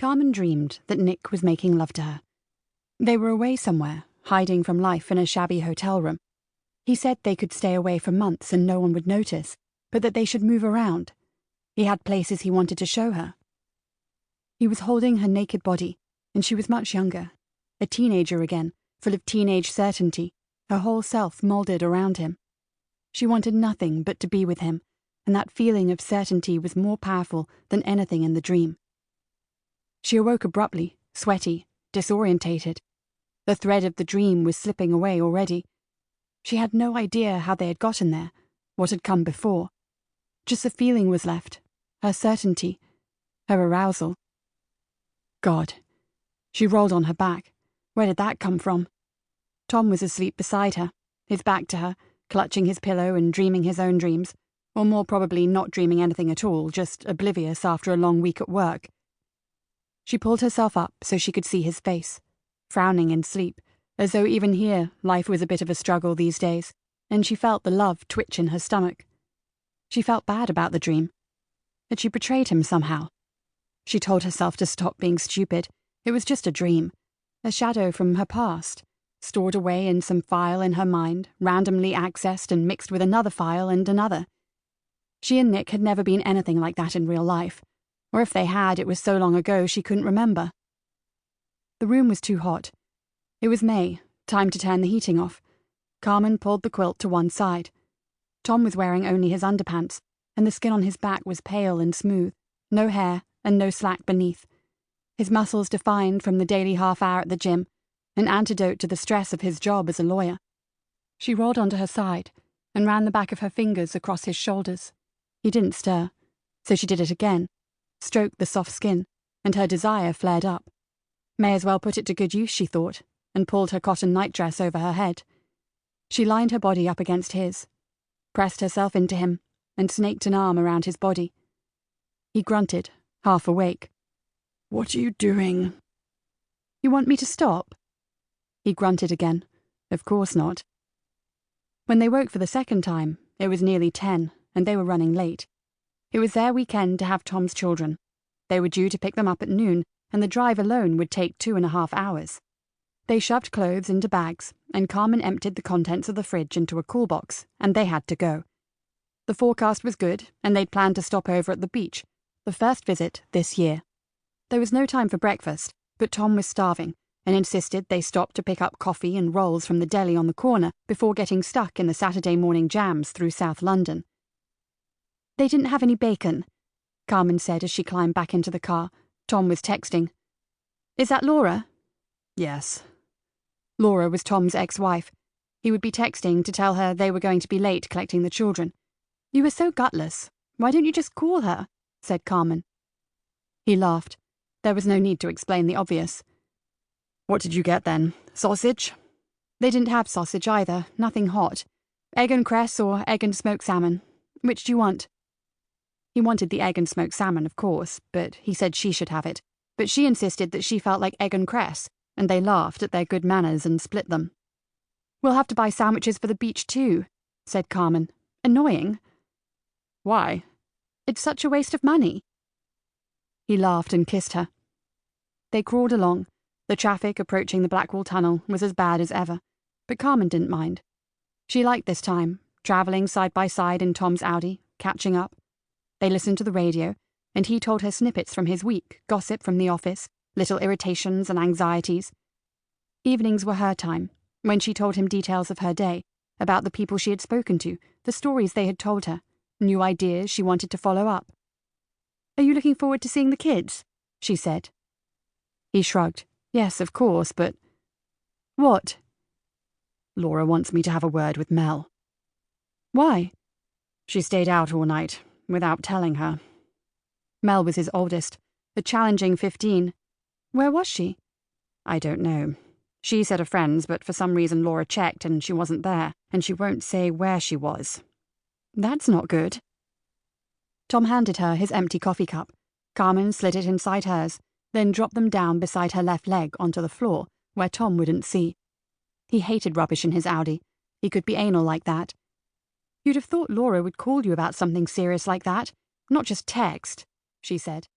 Carmen dreamed that Nick was making love to her. They were away somewhere, hiding from life in a shabby hotel room. He said they could stay away for months and no one would notice, but that they should move around. He had places he wanted to show her. He was holding her naked body, and she was much younger, a teenager again, full of teenage certainty, her whole self molded around him. She wanted nothing but to be with him, and that feeling of certainty was more powerful than anything in the dream. She awoke abruptly, sweaty, disorientated. The thread of the dream was slipping away already. She had no idea how they had gotten there, what had come before. Just the feeling was left, her certainty, her arousal. God. She rolled on her back. Where did that come from? Tom was asleep beside her, his back to her, clutching his pillow and dreaming his own dreams, or more probably not dreaming anything at all, just oblivious after a long week at work. She pulled herself up so she could see his face, frowning in sleep, as though even here life was a bit of a struggle these days, and she felt the love twitch in her stomach. She felt bad about the dream. Had she betrayed him somehow? She told herself to stop being stupid. It was just a dream, a shadow from her past, stored away in some file in her mind, randomly accessed and mixed with another file and another. She and Nick had never been anything like that in real life, or if they had, it was so long ago she couldn't remember. The room was too hot. It was May, time to turn the heating off. Carmen pulled the quilt to one side. Tom was wearing only his underpants, and the skin on his back was pale and smooth, no hair and no slack beneath. His muscles defined from the daily half-hour at the gym, an antidote to the stress of his job as a lawyer. She rolled onto her side and ran the back of her fingers across his shoulders. He didn't stir, so she did it again, stroked the soft skin, and her desire flared up. May as well put it to good use, she thought, and pulled her cotton nightdress over her head. She lined her body up against his, pressed herself into him, and snaked an arm around his body. He grunted, half awake. "What are you doing?" "You want me to stop?" He grunted again. Of course not. When they woke for the second time, it was nearly 10, and they were running late. It was their weekend to have Tom's children. They were due to pick them up at noon, and the drive alone would take 2.5 hours. They shoved clothes into bags, and Carmen emptied the contents of the fridge into a cool box, and they had to go. The forecast was good, and they'd planned to stop over at the beach, the first visit this year. There was no time for breakfast, but Tom was starving, and insisted they stop to pick up coffee and rolls from the deli on the corner before getting stuck in the Saturday morning jams through South London. "They didn't have any bacon," Carmen said as she climbed back into the car. Tom was texting. "Is that Laura?" "Yes." Laura was Tom's ex-wife. He would be texting to tell her they were going to be late collecting the children. "You were so gutless. Why don't you just call her?" said Carmen. He laughed. There was no need to explain the obvious. "What did you get then? Sausage?" They didn't have sausage either, nothing hot. Egg and cress or egg and smoked salmon. Which do you want? He wanted the egg and smoked salmon, of course, but he said she should have it. But she insisted that she felt like egg and cress, and they laughed at their good manners and split them. "We'll have to buy sandwiches for the beach too," said Carmen. "Annoying." "Why?" "It's such a waste of money." He laughed and kissed her. They crawled along. The traffic approaching the Blackwall Tunnel was as bad as ever, but Carmen didn't mind. She liked this time, travelling side by side in Tom's Audi, catching up. They listened to the radio, and he told her snippets from his week, gossip from the office, little irritations and anxieties. Evenings were her time, when she told him details of her day, about the people she had spoken to, the stories they had told her, new ideas she wanted to follow up. "Are you looking forward to seeing the kids?" she said. He shrugged. "Yes, of course, but—" "What?" "Laura wants me to have a word with Mel." "Why?" "She stayed out all night, without telling her." Mel was his oldest, a challenging 15. Where was she? "I don't know. She said a friend's, but for some reason Laura checked and she wasn't there, and she won't say where she was." "That's not good." Tom handed her his empty coffee cup. Carmen slid it inside hers, then dropped them down beside her left leg onto the floor, where Tom wouldn't see. He hated rubbish in his Audi. He could be anal like that. "You'd have thought Laura would call you about something serious like that, not just text," she said.